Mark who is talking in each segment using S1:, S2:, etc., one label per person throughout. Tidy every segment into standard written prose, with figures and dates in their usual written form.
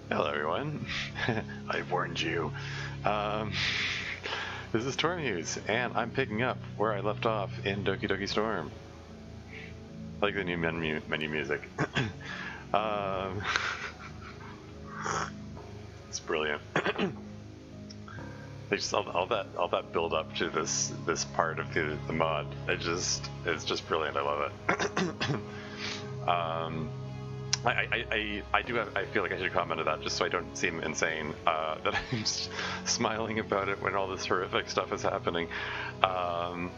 S1: Hello, everyone. I warned you. Um, this is Tormuse, and I'm picking up where I left off in Doki Doki Storm. I like the new menu music. It's brilliant. They just all that build up to this part of the mod. It's just brilliant. I love it. I feel like I should comment on that just so I don't seem insane, that I'm just smiling about it when all this horrific stuff is happening. I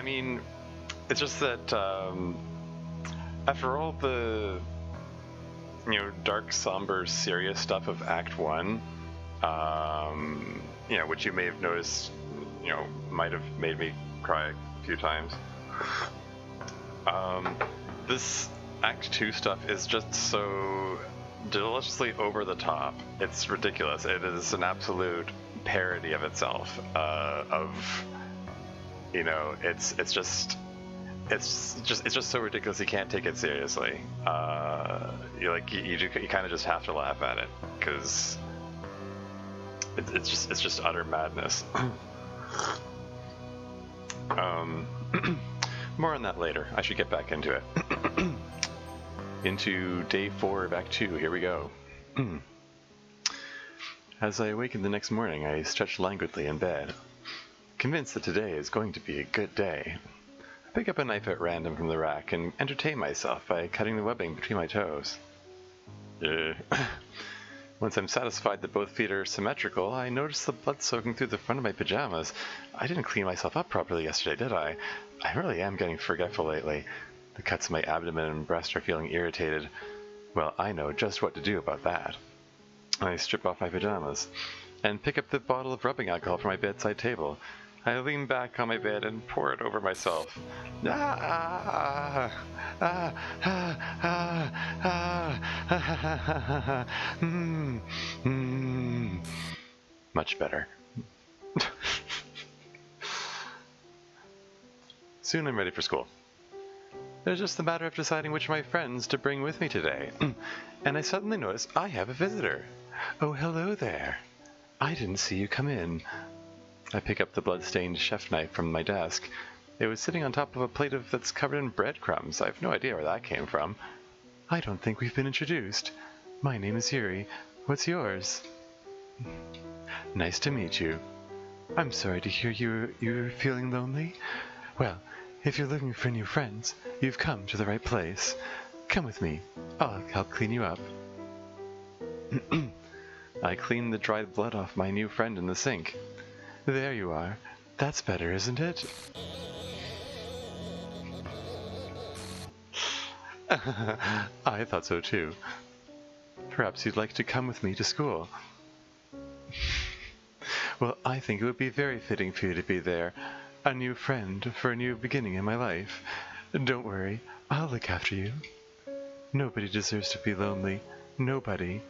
S1: mean, it's just that after all the dark, somber, serious stuff of Act 1, which you may have noticed, might have made me cry a few times. This Act 2 stuff is just so deliciously over the top. It's ridiculous. It is an absolute parody of itself. It's just so ridiculous you can't take it seriously. You kind of just have to laugh at it because it's just utter madness. More on that later. I should get back into it. Into day 4 of Act 2. Here we go. As I awakened the next morning, I stretched languidly in bed, convinced that today is going to be a good day. I pick up a knife at random from the rack and entertain myself by cutting the webbing between my toes. Once I'm satisfied that both feet are symmetrical, I notice the blood soaking through the front of my pajamas. I didn't clean myself up properly yesterday, did I? I really am getting forgetful lately. The cuts in my abdomen and breast are feeling irritated. Well, I know just what to do about that. I strip off my pajamas and pick up the bottle of rubbing alcohol from my bedside table. I lean back on my bed and pour it over myself. Much better. Soon I'm ready for school. There's just the matter of deciding which of my friends to bring with me today. And I suddenly notice I have a visitor. Oh, hello there. I didn't see you come in. I pick up the blood-stained chef knife from my desk. It was sitting on top of a plate that's covered in breadcrumbs. I have no idea where that came from. I don't think we've been introduced. My name is Yuri. What's yours? Nice to meet you. I'm sorry to hear you're feeling lonely. Well, if you're looking for new friends, you've come to the right place. Come with me. I'll help clean you up. I clean the dried blood off my new friend in the sink. There you are. That's better, isn't it? I thought so too. Perhaps you'd like to come with me to school. Well, I think it would be very fitting for you to be there. A new friend for a new beginning in my life. Don't worry, I'll look after you. Nobody deserves to be lonely. Nobody.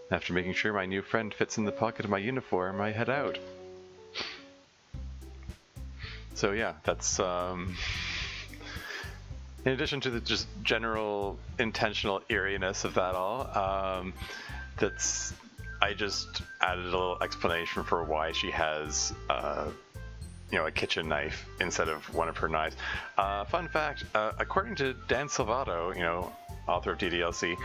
S1: After making sure my new friend fits in the pocket of my uniform, I head out. So yeah, that's in addition to the just general intentional eeriness of that all, I just added a little explanation for why she has a kitchen knife instead of one of her knives. Fun fact, according to Dan Salvato, author of DDLC,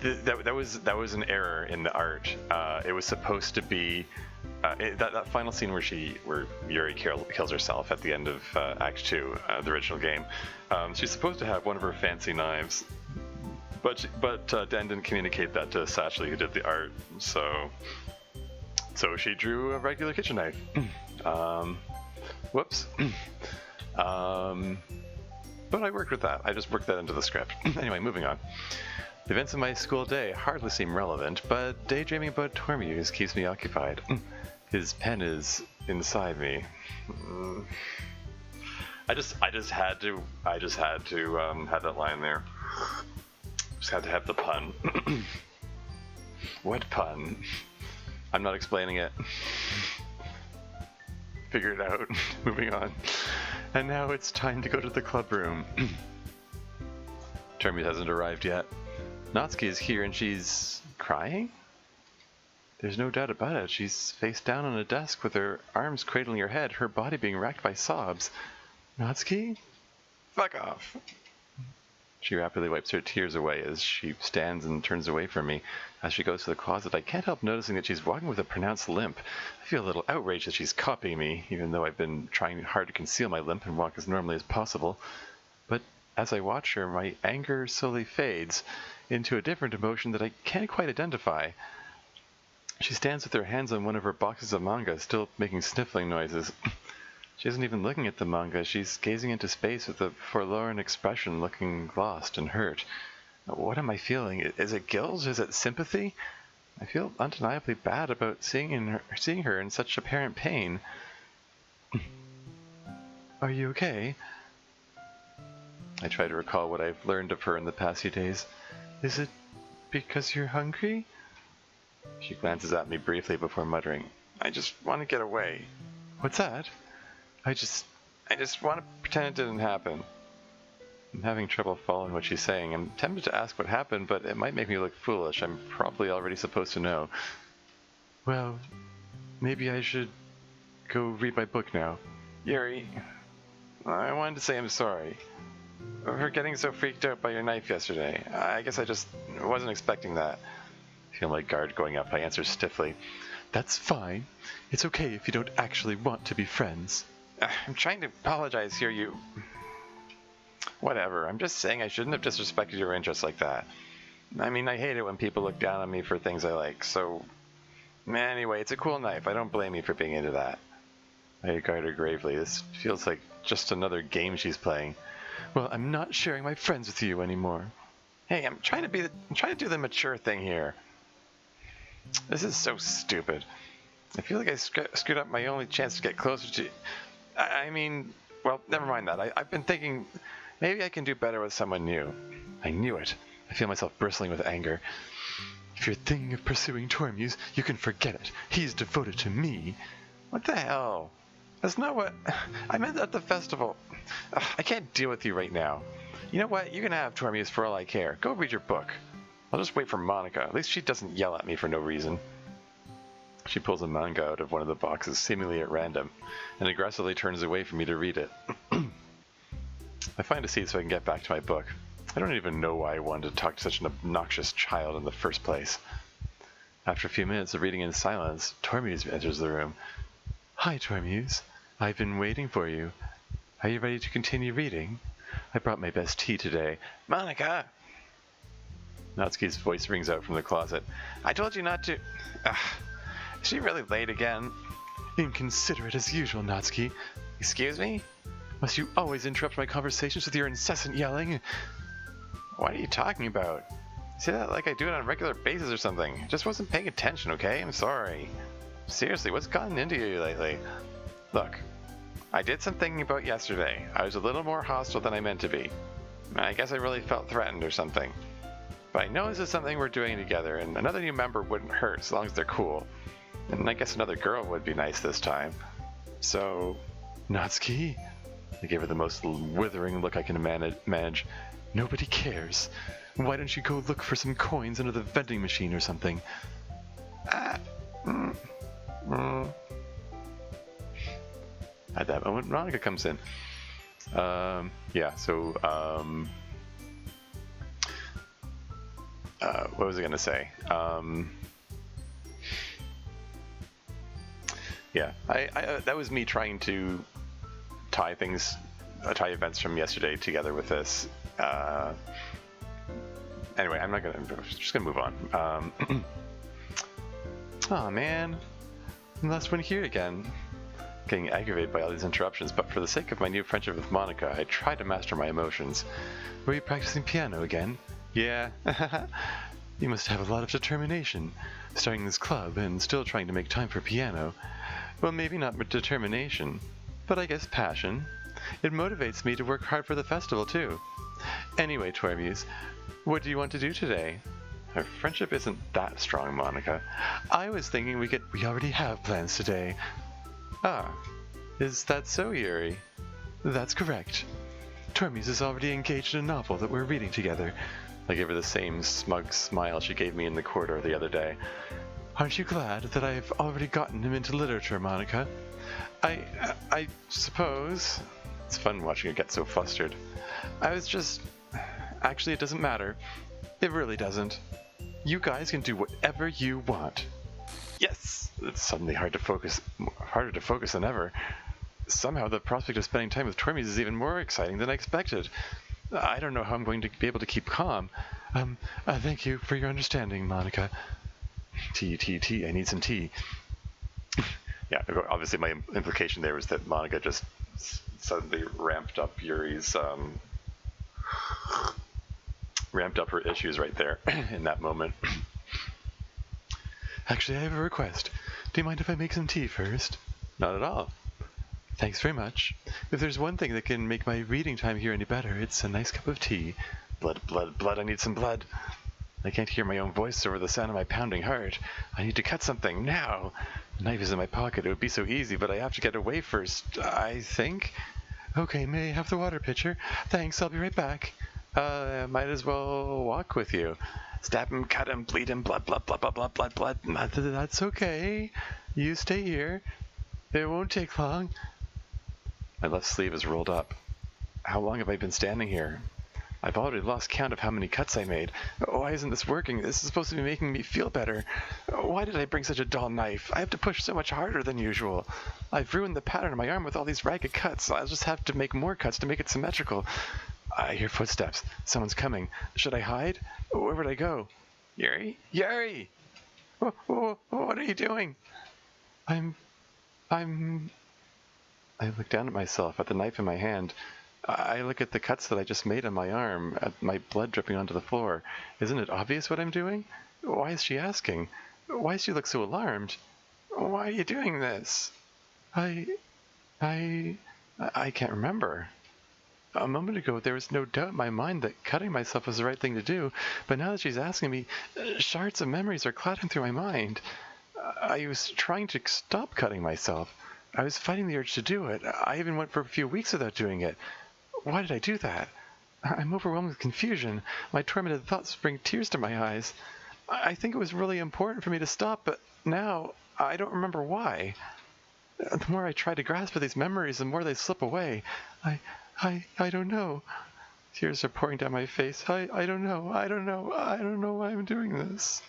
S1: that was an error in the art. It was supposed to be that final scene where Yuri kills herself at the end of Act 2, the original game. She's supposed to have one of her fancy knives, but Dan didn't communicate that to Satchley, who did the art. So she drew a regular kitchen knife. Whoops. But I worked with that. I just worked that into the script. Anyway, moving on. The events of my school day hardly seem relevant, but daydreaming about Tormuse keeps me occupied. His pen is inside me. I just had to have that line there. Just had to have the pun. What pun? I'm not explaining it. Figure it out. Moving on. And now it's time to go to the club room. Termi hasn't arrived yet. Natsuki is here and she's crying? There's no doubt about it. She's face down on a desk with her arms cradling her head, her body being racked by sobs. Natsuki? Fuck off! She rapidly wipes her tears away as she stands and turns away from me. As she goes to the closet, I can't help noticing that she's walking with a pronounced limp. I feel a little outraged that she's copying me, even though I've been trying hard to conceal my limp and walk as normally as possible. But as I watch her, my anger slowly fades into a different emotion that I can't quite identify. She stands with her hands on one of her boxes of manga, still making sniffling noises. She isn't even looking at the manga. She's gazing into space with a forlorn expression, looking lost and hurt. What am I feeling? Is it guilt? Is it sympathy? I feel undeniably bad about seeing her in such apparent pain. Are you okay? I try to recall what I've learned of her in the past few days. Is it because you're hungry? She glances at me briefly before muttering, I just want to get away. What's that? I just want to pretend it didn't happen. I'm having trouble following what she's saying. I'm tempted to ask what happened, but it might make me look foolish. I'm probably already supposed to know. Well, maybe I should go read my book now. Yuri, I wanted to say I'm sorry for getting so freaked out by your knife yesterday. I guess I just wasn't expecting that. I feel my guard going up. I answer stiffly. That's fine. It's okay if you don't actually want to be friends. I'm trying to apologize here, you... Whatever, I'm just saying I shouldn't have disrespected your interests like that. I mean, I hate it when people look down on me for things I like, so... Anyway, it's a cool knife. I don't blame you for being into that. I regard her gravely. This feels like just another game she's playing. Well, I'm not sharing my friends with you anymore. Hey, I'm trying to do the mature thing here. This is so stupid. I feel like I screwed up my only chance to get closer to... I mean, well, never mind that. I've been thinking maybe I can do better with someone new. I knew it. I feel myself bristling with anger. If you're thinking of pursuing Tormuse, you can forget it. He's devoted to me. What the hell? That's not what... I meant at the festival. Ugh, I can't deal with you right now. You know what? You can have Tormuse for all I care. Go read your book. I'll just wait for Monica. At least she doesn't yell at me for no reason. She pulls a manga out of one of the boxes, seemingly at random, and aggressively turns away from me to read it. I find a seat so I can get back to my book. I don't even know why I wanted to talk to such an obnoxious child in the first place. After a few minutes of reading in silence, Tormuse enters the room. Hi, Tormuse. I've been waiting for you. Are you ready to continue reading? I brought my best tea today. Monica! Natsuki's voice rings out from the closet. I told you not to... Is she really late again? Inconsiderate as usual, Natsuki. Excuse me? Must you always interrupt my conversations with your incessant yelling? What are you talking about? You say that like I do it on a regular basis or something. I just wasn't paying attention, okay? I'm sorry. Seriously, what's gotten into you lately? Look, I did some thinking about yesterday. I was a little more hostile than I meant to be. I guess I really felt threatened or something. But I know this is something we're doing together, and another new member wouldn't hurt as long as they're cool. And I guess another girl would be nice this time. So, Natsuki? I gave her the most withering look I can manage. Nobody cares. Why don't you go look for some coins under the vending machine or something? At that moment, Monica comes in. What was I going to say? That was me trying to tie events from yesterday together with this. Anyway, I'm just gonna move on. Aw, man. Last one here again. Getting aggravated by all these interruptions, but for the sake of my new friendship with Monica, I try to master my emotions. Were you practicing piano again? Yeah. You must have a lot of determination, starting this club and still trying to make time for piano. Well, maybe not with determination, but I guess passion. It motivates me to work hard for the festival, too. Anyway, Tormuse, what do you want to do today? Our friendship isn't that strong, Monica. I was thinking we already have plans today. Ah, is that so, Yuri? That's correct. Tormes is already engaged in a novel that we're reading together. I gave her the same smug smile she gave me in the corridor the other day. Aren't you glad that I've already gotten him into literature, Monica? I suppose. It's fun watching her get so flustered. I was just... Actually, it doesn't matter. It really doesn't. You guys can do whatever you want. Yes! It's suddenly harder to focus than ever. Somehow the prospect of spending time with Tormes is even more exciting than I expected. I don't know how I'm going to be able to keep calm. Thank you for your understanding, Monica. Tea, I need some tea. Yeah, obviously my implication there was that Monica just suddenly ramped up Yuri's, ramped up her issues right there in that moment. Actually, I have a request. Do you mind if I make some tea first? Not at all. Thanks very much. If there's one thing that can make my reading time here any better, it's a nice cup of tea. Blood, I need some blood. I can't hear my own voice over the sound of my pounding heart. I need to cut something, now. The knife is in my pocket. It would be so easy, but I have to get away first, I think. Okay, may I have the water pitcher? Thanks, I'll be right back. Might as well walk with you. Stab him, cut him, bleed him, blood. That's okay. You stay here. It won't take long. My left sleeve is rolled up. How long have I been standing here? I've already lost count of how many cuts I made. Why isn't this working? This is supposed to be making me feel better. Why did I bring such a dull knife? I have to push so much harder than usual. I've ruined the pattern of my arm with all these ragged cuts. I'll just have to make more cuts to make it symmetrical. I hear footsteps. Someone's coming. Should I hide? Where would I go? Yuri? Yuri! What are you doing? I look down at myself, at the knife in my hand. I look at the cuts that I just made on my arm, at my blood dripping onto the floor. Isn't it obvious what I'm doing? Why is she asking? Why does she look so alarmed? Why are you doing this? I can't remember. A moment ago, there was no doubt in my mind that cutting myself was the right thing to do, but now that she's asking me, shards of memories are clattering through my mind. I was trying to stop cutting myself. I was fighting the urge to do it. I even went for a few weeks without doing it. Why did I do that? I'm overwhelmed with confusion. My tormented thoughts bring tears to my eyes. I think it was really important for me to stop, but now I don't remember why. The more I try to grasp at these memories, the more they slip away. I don't know. Tears are pouring down my face. I don't know why I'm doing this.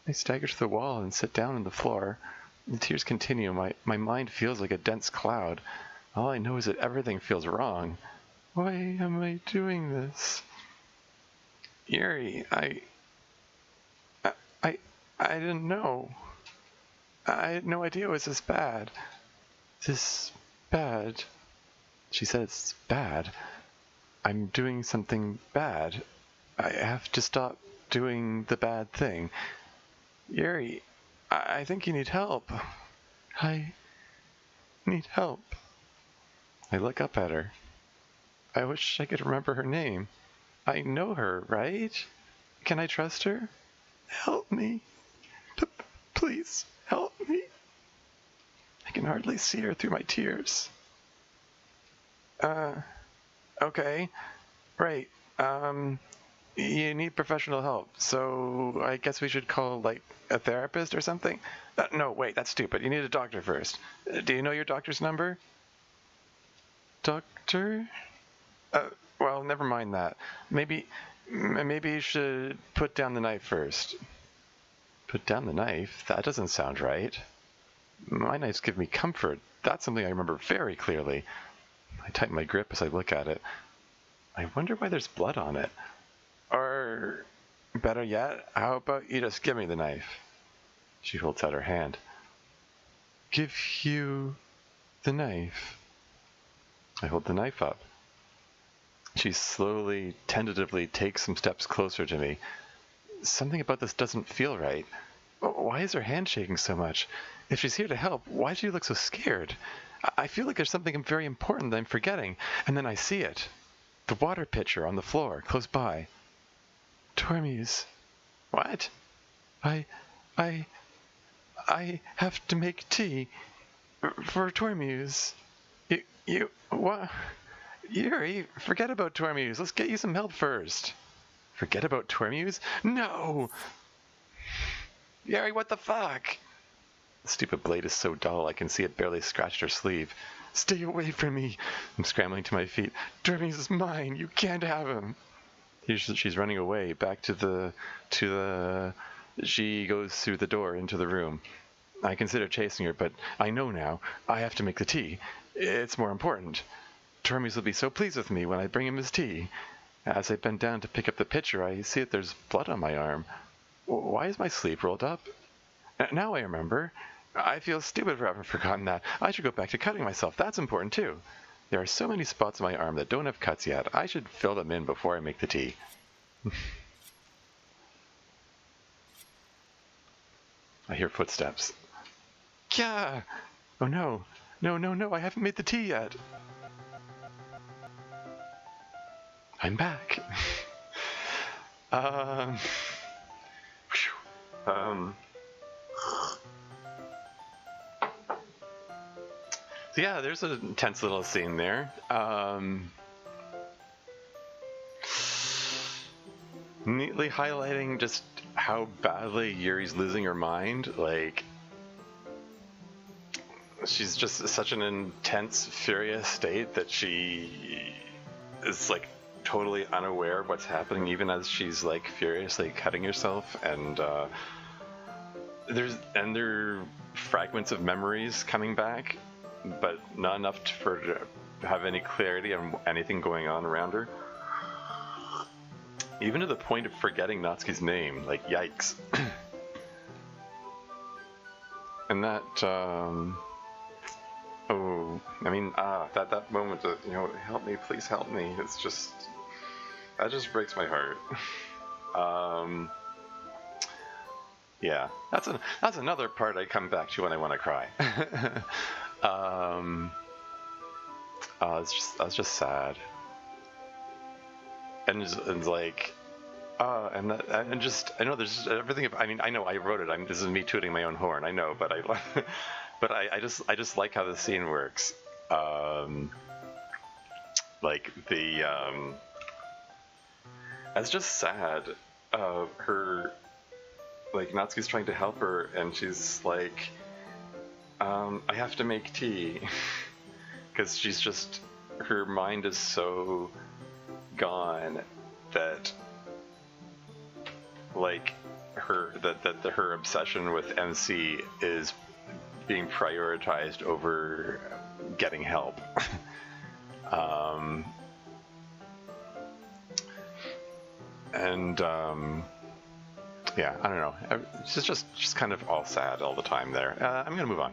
S1: I stagger to the wall and sit down on the floor. The tears continue. My mind feels like a dense cloud. All I know is that everything feels wrong. Why am I doing this? Yuri, I didn't know. I had no idea it was this bad. This bad. She said it's bad. I'm doing something bad. I have to stop doing the bad thing. Yuri, I think you need help. I need help. I look up at her. I wish I could remember her name. I know her, right? Can I trust her? Help me. Please, help me. I can hardly see her through my tears. Okay. Right. You need professional help, so I guess we should call, like, a therapist or something? No, wait, that's stupid. You need a doctor first. Do you know your doctor's number? Doctor? Well, never mind that. Maybe you should put down the knife first. Put down the knife? That doesn't sound right. My knives give me comfort. That's something I remember very clearly. I tighten my grip as I look at it. I wonder why there's blood on it. Or, better yet, how about you just give me the knife? She holds out her hand. Give you the knife? I hold the knife up. She slowly, tentatively takes some steps closer to me. Something about this doesn't feel right. Why is her hand shaking so much? If she's here to help, why does she look so scared? I feel like there's something very important that I'm forgetting, and then I see it. The water pitcher on the floor, close by. Tormes. What? I have to make tea for Tormes. What? Yuri, forget about Tormuse. Let's get you some help first. Forget about Tormuse? No! Yuri, what the fuck? The stupid blade is so dull I can see it barely scratched her sleeve. Stay away from me! I'm scrambling to my feet. Tormuse is mine! You can't have him! She's running away, back to the... She goes through the door into the room. I consider chasing her, but I know now. I have to make the tea. It's more important. Tormuse will be so pleased with me when I bring him his tea. As I bend down to pick up the pitcher, I see that there's blood on my arm. Why is my sleeve rolled up? Now I remember. I feel stupid for having forgotten that. I should go back to cutting myself. That's important, too. There are so many spots on my arm that don't have cuts yet. I should fill them in before I make the tea. I hear footsteps. Yeah! Oh no. No, I haven't made the tea yet. I'm back. So yeah, there's a tense little scene there. Neatly highlighting just how badly Yuri's losing her mind. Like, she's just such an intense, furious state that she is like totally unaware of what's happening, even as she's like furiously cutting herself. And there are fragments of memories coming back, but not enough for her to have any clarity on anything going on around her. Even to the point of forgetting Natsuki's name, like, yikes. And that, that moment of, help me, please help me, it's just, that just breaks my heart. Yeah, that's another part I come back to when I want to cry. It's just sad. And like, I know there's just everything. I know I wrote it. This is me tooting my own horn. I know, but I just like how the scene works. Like it's just sad. Her, like, Natsuki's trying to help her, and she's like, I have to make tea, because she's just, her mind is so gone that, like, her obsession with MC is being prioritized over getting help. Yeah, I don't know. It's just kind of all sad all the time there. I'm gonna move on.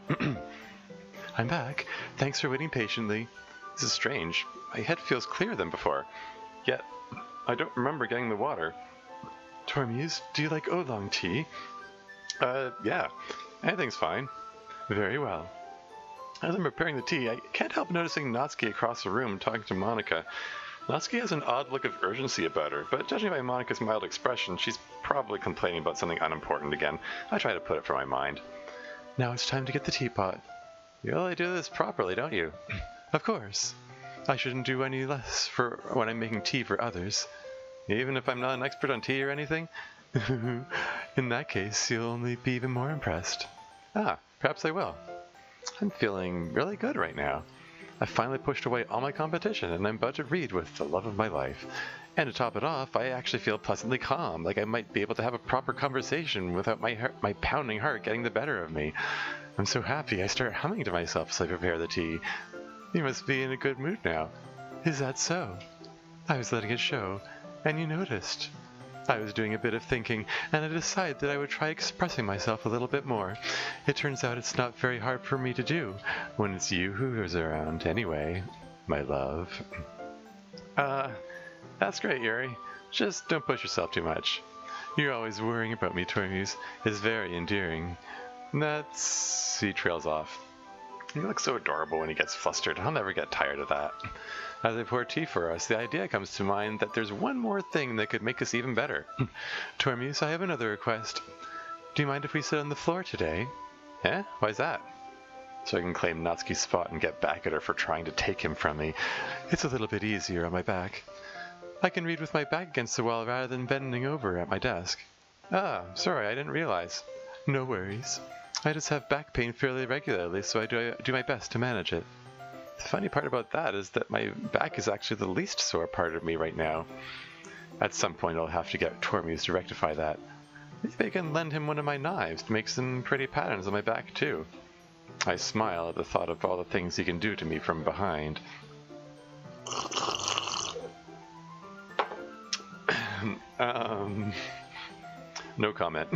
S1: I'm back. Thanks for waiting patiently. This is strange. My head feels clearer than before. Yet, I don't remember getting the water. Tormuse, do you like oolong tea? Yeah. Anything's fine. Very well. As I'm preparing the tea, I can't help noticing Natsuki across the room talking to Monika. Natsuki has an odd look of urgency about her, but judging by Monika's mild expression, she's probably complaining about something unimportant again. I try to put it from my mind. Now it's time to get the teapot. You really do this properly, don't you? Of course. I shouldn't do any less for when I'm making tea for others. Even if I'm not an expert on tea or anything? In that case, you'll only be even more impressed. Perhaps I will. I'm feeling really good right now. I finally pushed away all my competition, and I'm about to read with the love of my life. And to top it off, I actually feel pleasantly calm, like I might be able to have a proper conversation without my pounding heart getting the better of me. I'm so happy I start humming to myself as I prepare the tea. You must be in a good mood now. Is that so? I was letting it show, and you noticed. I was doing a bit of thinking, and I decided that I would try expressing myself a little bit more. It turns out it's not very hard for me to do, when it's you who is around anyway, my love. That's great, Yuri. Just don't push yourself too much. You're always worrying about me, Tormuse. It's very endearing. He trails off. He looks so adorable when he gets flustered. I'll never get tired of that. As they pour tea for us, the idea comes to mind that there's one more thing that could make us even better. Tormuse, I have another request. Do you mind if we sit on the floor today? Eh? Why's that? so I can claim Natsuki's spot and get back at her for trying to take him from me. It's a little bit easier on my back. I can read with my back against the wall rather than bending over at my desk. Ah, sorry, I didn't realize. No worries. I just have back pain fairly regularly, so I do my best to manage it. The funny part about that is that my back is actually the least sore part of me right now. At some point I'll have to get Tormuse to rectify that. Maybe I can lend him one of my knives to make some pretty patterns on my back too. I smile at the thought of all the things he can do to me from behind. No comment.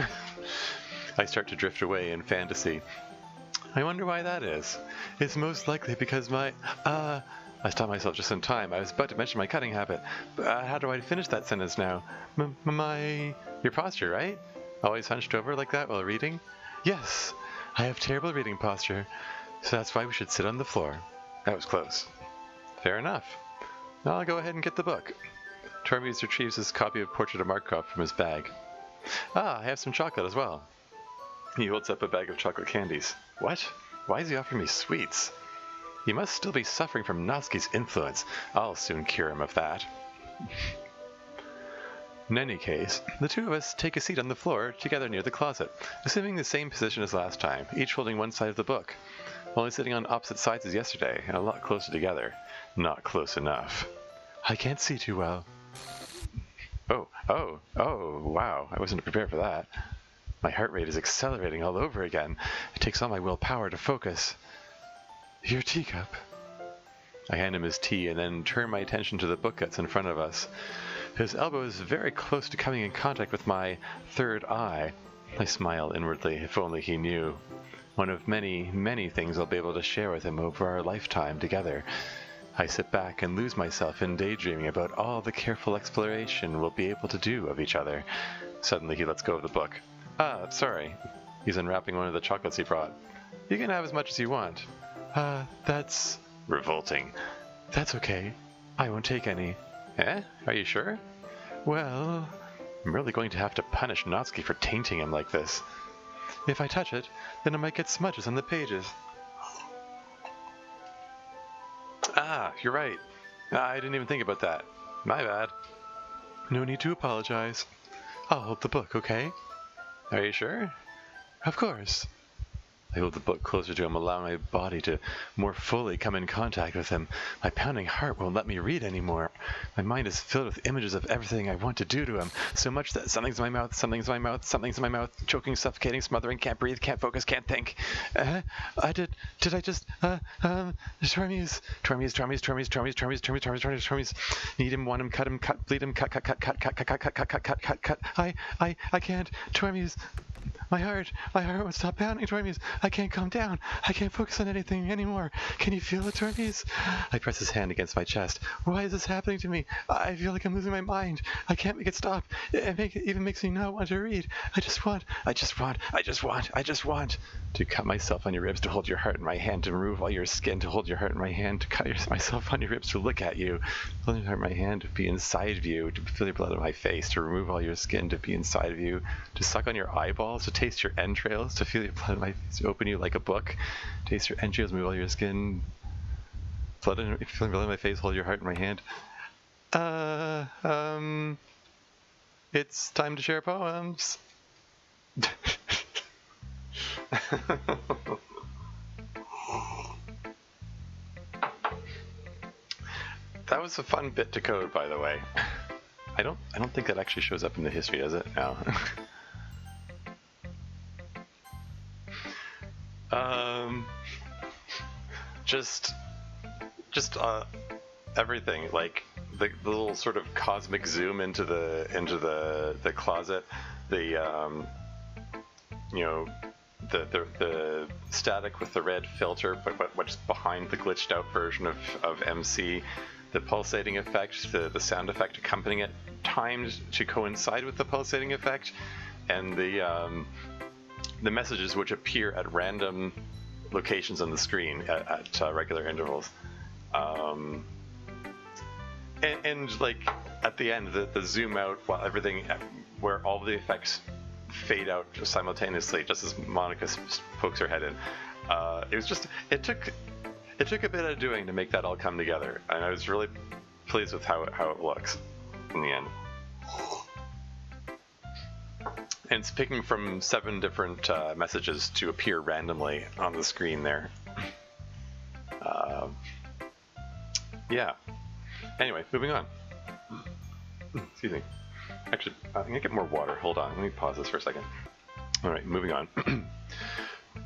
S1: I start to drift away in fantasy. I wonder why that is. It's most likely because I stopped myself just in time. I was about to mention my cutting habit. How do I finish that sentence now? Your posture, right? Always hunched over like that while reading? Yes, I have terrible reading posture, so that's why we should sit on the floor. That was close. Fair enough. Now I'll go ahead and get the book. Tormuse retrieves his copy of Portrait of Markov from his bag. Ah, I have some chocolate as well. He holds up a bag of chocolate candies. What? Why is he offering me sweets? He must still be suffering from Natsuki's influence. I'll soon cure him of that. In any case, the two of us take a seat on the floor together near the closet, assuming the same position as last time, each holding one side of the book. Only sitting on opposite sides as yesterday, and a lot closer together. Not close enough. I can't see too well. Oh, wow, I wasn't prepared for that. My heart rate is accelerating all over again. It takes all my willpower to focus. Your teacup. I hand him his tea and then turn my attention to the book that's in front of us. His elbow is very close to coming in contact with my third eye. I smile inwardly, if only he knew. One of many, many things I'll be able to share with him over our lifetime together. I sit back and lose myself in daydreaming about all the careful exploration we'll be able to do of each other. Suddenly he lets go of the book. Ah, sorry. He's unwrapping one of the chocolates he brought. You can have as much as you want. That's... revolting. That's okay. I won't take any. Eh? Are you sure? Well, I'm really going to have to punish Natsuki for tainting him like this. If I touch it, then I might get smudges on the pages. Ah, you're right. I didn't even think about that. My bad. No need to apologize. I'll hold the book, okay? Are you sure? Of course. I hold the book closer to him, allowing my body to more fully come in contact with him. My pounding heart won't let me read anymore. My mind is filled with images of everything I want to do to him, so much that something's in my mouth, something's in my mouth, something's in my mouth, choking, suffocating, smothering, can't breathe, can't focus, can't think. Tormuse, need him, want him, cut him, cut, bleed him, cut, I can't, Tormuse. My heart won't stop pounding, Tormuse. I can't calm down. I can't focus on anything anymore. Can you feel it, Tormuse? I press his hand against my chest. Why is this happening to me? I feel like I'm losing my mind. I can't make it stop. It even makes me not want to read. I just want to cut myself on your ribs, to hold your heart in my hand, to remove all your skin, to hold your heart in my hand, to cut myself on your ribs, to look at you, hold your heart in my hand, to be inside of you, to feel your blood on my face, to remove all your skin, to be inside of you, to suck on your eyeballs, to taste your entrails, to feel your blood on my face, to open you like a book, taste your entrails, move all your skin, feeling blood on my face, hold your heart in my hand. It's time to share poems. That was a fun bit to code, by the way. I don't think that actually shows up in the history, does it? No. Just everything, like the little sort of cosmic zoom into the closet, the static with the red filter, but what's behind the glitched out version of MC, the pulsating effect, the sound effect accompanying it, timed to coincide with the pulsating effect, and the messages which appear at random locations on the screen at regular intervals. And like at the end, the zoom out, while everything, where all the effects fade out simultaneously, just as Monica pokes her head in. It was just it took a bit of doing to make that all come together, and I was really pleased with how it looks in the end. And it's picking from 7 different messages to appear randomly on the screen there. Yeah. Anyway, moving on. Excuse me. Actually, I'm gonna get more water. Hold on. Let me pause this for a second. Alright, moving on.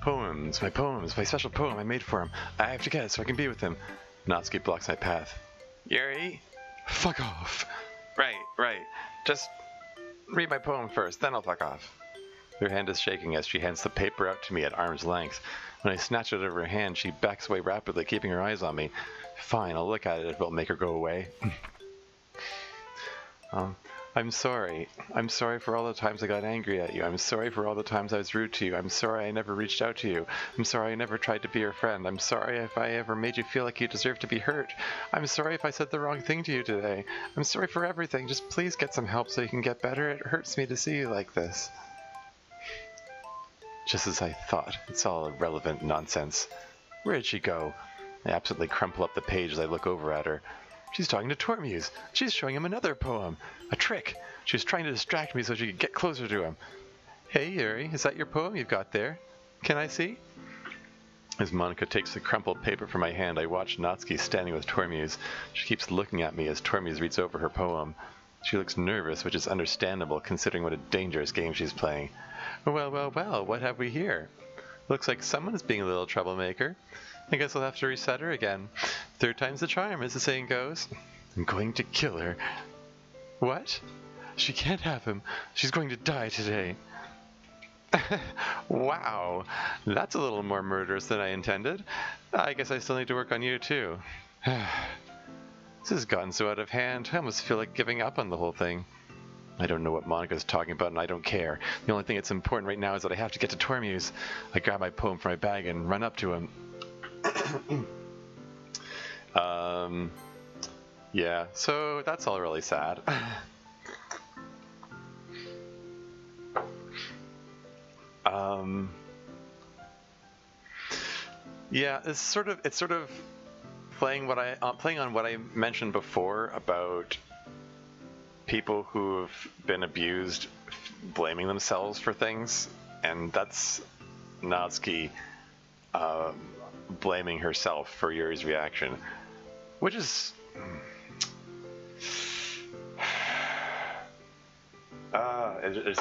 S1: Poems, my special poem I made for him. I have to get it so I can be with him. Natsuki blocks my path. Yuri? Fuck off. Right. Just read my poem first, then I'll fuck off. Her hand is shaking as she hands the paper out to me at arm's length. When I snatch it out of her hand, she backs away rapidly, keeping her eyes on me. Fine, I'll look at it if it'll make her go away. I'm sorry. I'm sorry for all the times I got angry at you. I'm sorry for all the times I was rude to you. I'm sorry I never reached out to you. I'm sorry I never tried to be your friend. I'm sorry if I ever made you feel like you deserve to be hurt. I'm sorry if I said the wrong thing to you today. I'm sorry for everything. Just please get some help so you can get better. It hurts me to see you like this. Just as I thought. It's all irrelevant nonsense. Where did she go? I absently crumple up the page as I look over at her. She's talking to Tormuse. She's showing him another poem. A trick. She was trying to distract me so she could get closer to him. Hey, Yuri, is that your poem you've got there? Can I see? As Monika takes the crumpled paper from my hand, I watch Natsuki standing with Tormuse. She keeps looking at me as Tormuse reads over her poem. She looks nervous, which is understandable considering what a dangerous game she's playing. Well, what have we here? Looks like someone's being a little troublemaker. I guess I'll have to reset her again. 3rd time's the charm, as the saying goes. I'm going to kill her. What? She can't have him. She's going to die today. Wow, that's a little more murderous than I intended. I guess I still need to work on you, too. This has gotten so out of hand, I almost feel like giving up on the whole thing. I don't know what Monika's talking about, and I don't care. The only thing that's important right now is that I have to get to Tormuse. I grab my poem from my bag and run up to him. Yeah, so that's all really sad. Yeah, it's sort of playing on what I mentioned before about people who have been abused blaming themselves for things, and that's Natsuki blaming herself for Yuri's reaction, which is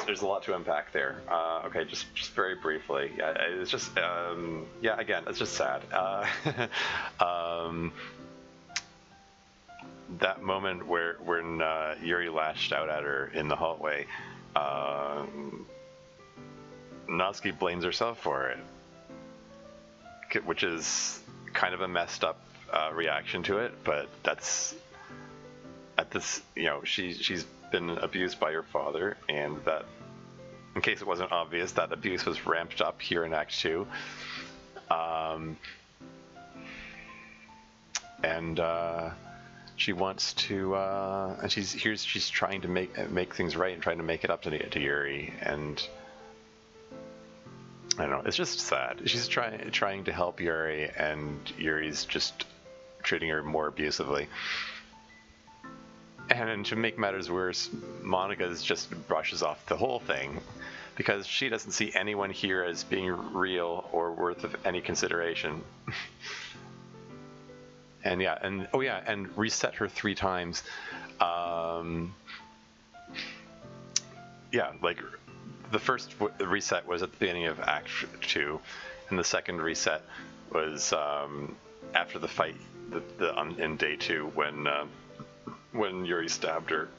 S1: there's a lot to unpack there. Okay, just very briefly. Yeah, it's just yeah, again, it's just sad. That moment when Yuri lashed out at her in the hallway, Natsuki blames herself for it, which is kind of a messed up reaction to it, but that's at this, you know, she's been abused by her father, and that, in case it wasn't obvious, that abuse was ramped up here in Act 2. She wants to, and she's trying to make things right and trying to make it up to Yuri, and I don't know, it's just sad. She's trying to help Yuri, and Yuri's just treating her more abusively. And to make matters worse, Monika just brushes off the whole thing because she doesn't see anyone here as being real or worth of any consideration. And yeah, and reset her 3 times. Yeah, like the first reset was at the beginning of Act 2, and the second reset was after the fight in Day 2 when Yuri stabbed her.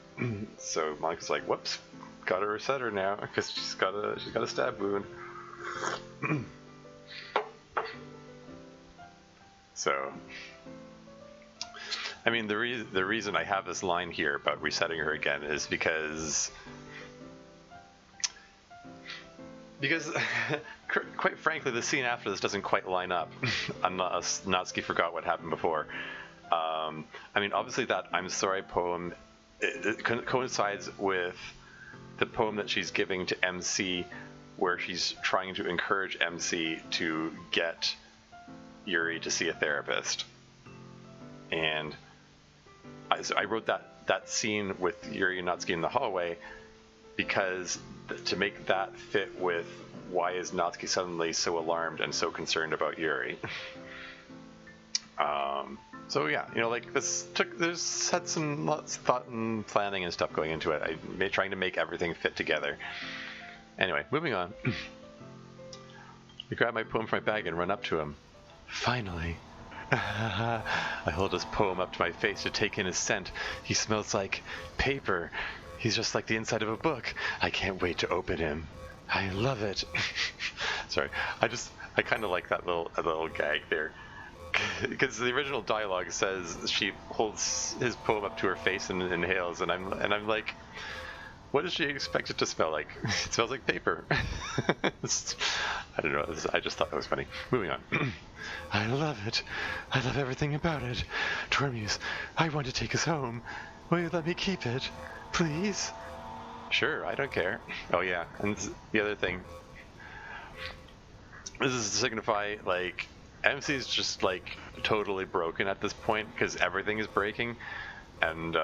S1: So Monika's like, whoops, gotta reset her now because she's got a stab wound. So, I mean, the reason I have this line here about resetting her again is because quite frankly, the scene after this doesn't quite line up. Natsuki forgot what happened before. I mean, obviously that I'm sorry poem it coincides with the poem that she's giving to MC where she's trying to encourage MC to get Yuri to see a therapist. And I wrote that scene with Yuri and Natsuki in the hallway because to make that fit with why is Natsuki suddenly so alarmed and so concerned about Yuri. So yeah, like there's had some lots of thought and planning and stuff going into it. Trying to make everything fit together. Anyway, moving on. I grab my poem from my bag and run up to him. Finally. I hold his poem up to my face to take in his scent. He smells like paper. He's just like the inside of a book. I can't wait to open him. I love it. Sorry, I kind of like that little gag there. Because the original dialogue says she holds his poem up to her face and inhales, and I'm like, what does she expect it to smell like? It smells like paper. I don't know. I just thought that was funny. Moving on. I love it. I love everything about it. Tormuse, I want to take us home. Will you let me keep it, please? Sure, I don't care. Oh yeah, and the other thing. This is to signify, like, MC's just, like, totally broken at this point because everything is breaking, and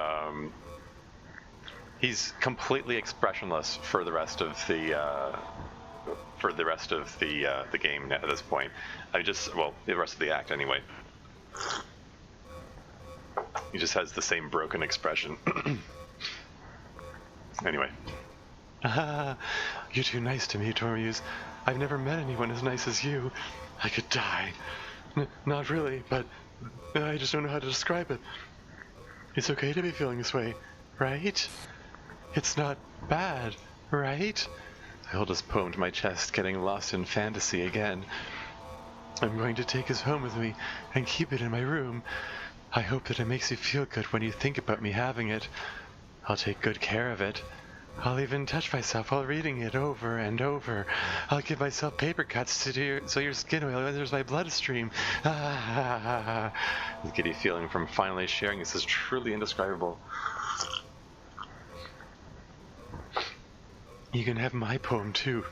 S1: he's completely expressionless for the rest of the game at this point. The rest of the act anyway. He just has the same broken expression. Anyway. You're too nice to me, Tormuse. I've never met anyone as nice as you. I could die. Not really, but I just don't know how to describe it. It's okay to be feeling this way, right? It's not bad, right? I hold his poem to my chest, getting lost in fantasy again. I'm going to take his home with me and keep it in my room. I hope that it makes you feel good when you think about me having it. I'll take good care of it. I'll even touch myself while reading it over and over. I'll give myself paper cuts so your skin will enters my bloodstream. The giddy feeling from finally sharing this is truly indescribable. You can have my poem too.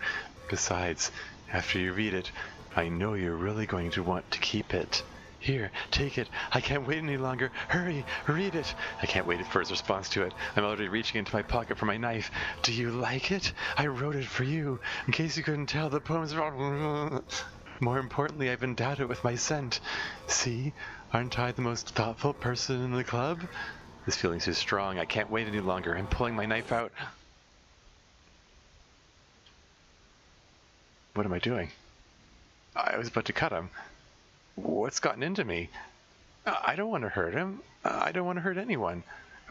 S1: Besides, after you read it, I know you're really going to want to keep it. Here, take it. I can't wait any longer. Hurry, read it. I can't wait for his response to it. I'm already reaching into my pocket for my knife. Do you like it? I wrote it for you. In case you couldn't tell, the poem's wrong. More importantly, I've endowed it with my scent. See? Aren't I the most thoughtful person in the club? This feeling's too strong. I can't wait any longer. I'm pulling my knife out. What am I doing? I was about to cut him. What's gotten into me? I don't want to hurt him. I don't want to hurt anyone.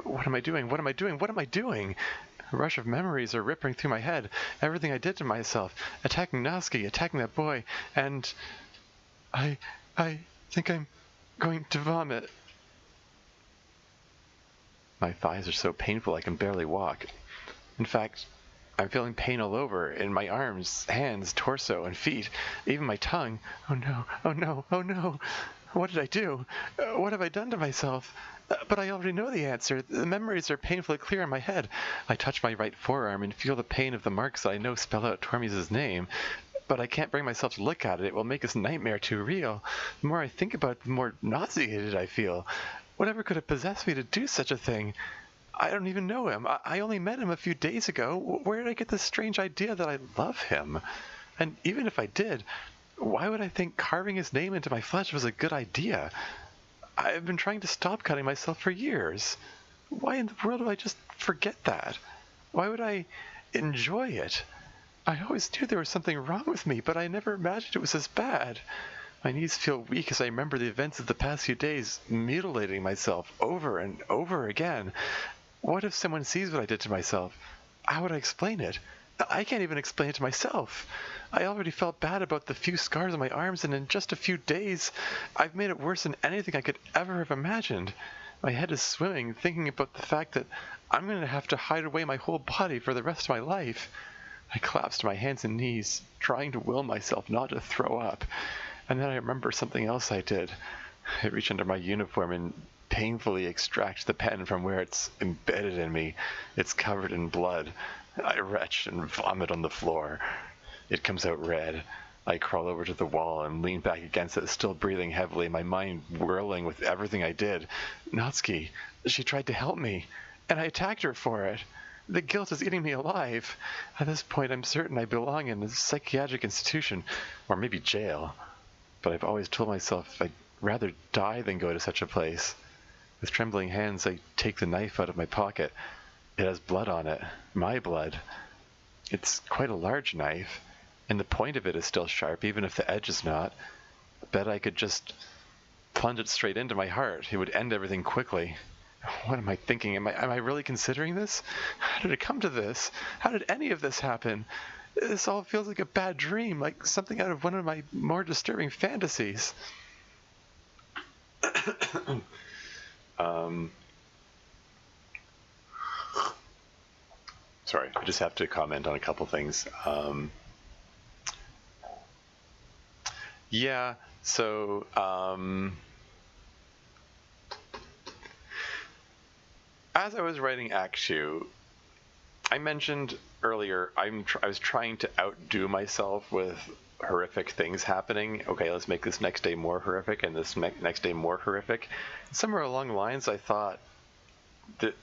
S1: What am I doing? What am I doing? What am I doing? A rush of memories are ripping through my head. Everything I did to myself. Attacking Natsuki, attacking that boy, and I think I'm going to vomit. My thighs are so painful I can barely walk. In fact, I'm feeling pain all over, in my arms, hands, torso, and feet, even my tongue. Oh no, oh no, oh no. What did I do? What have I done to myself? But I already know the answer. The memories are painfully clear in my head. I touch my right forearm and feel the pain of the marks that I know spell out Tormuse's name. But I can't bring myself to look at it. It will make this nightmare too real. The more I think about it, the more nauseated I feel. Whatever could have possessed me to do such a thing? I don't even know him. I only met him a few days ago. Where did I get this strange idea that I love him? And even if I did, why would I think carving his name into my flesh was a good idea? I've been trying to stop cutting myself for years. Why in the world would I just forget that? Why would I enjoy it? I always knew there was something wrong with me, but I never imagined it was as bad. My knees feel weak as I remember the events of the past few days, mutilating myself over and over again. What if someone sees what I did to myself? How would I explain it? I can't even explain it to myself. I already felt bad about the few scars on my arms, and in just a few days, I've made it worse than anything I could ever have imagined. My head is swimming, thinking about the fact that I'm going to have to hide away my whole body for the rest of my life. I collapse to my hands and knees, trying to will myself not to throw up. And then I remember something else I did. I reach under my uniform and painfully extract the pen from where it's embedded in me. It's covered in blood. I retch and vomit on the floor. It comes out red. I crawl over to the wall and lean back against it, still breathing heavily, my mind whirling with everything I did. Natsuki, she tried to help me, and I attacked her for it. The guilt is eating me alive. At this point, I'm certain I belong in a psychiatric institution, or maybe jail. But I've always told myself I'd rather die than go to such a place. With trembling hands, I take the knife out of my pocket. It has blood on it, my blood. It's quite a large knife, and the point of it is still sharp, even if the edge is not. I bet I could just plunge it straight into my heart. It would end everything quickly. What am I thinking? Am I really considering this? How did it come to this? How did any of this happen? This all feels like a bad dream, like something out of one of my more disturbing fantasies. Sorry, I just have to comment on a couple things. Yeah, so as I was writing Act 2, I mentioned earlier I was trying to outdo myself with horrific things happening. Okay, let's make this next day more horrific and this next day more horrific. Somewhere along the lines, I thought that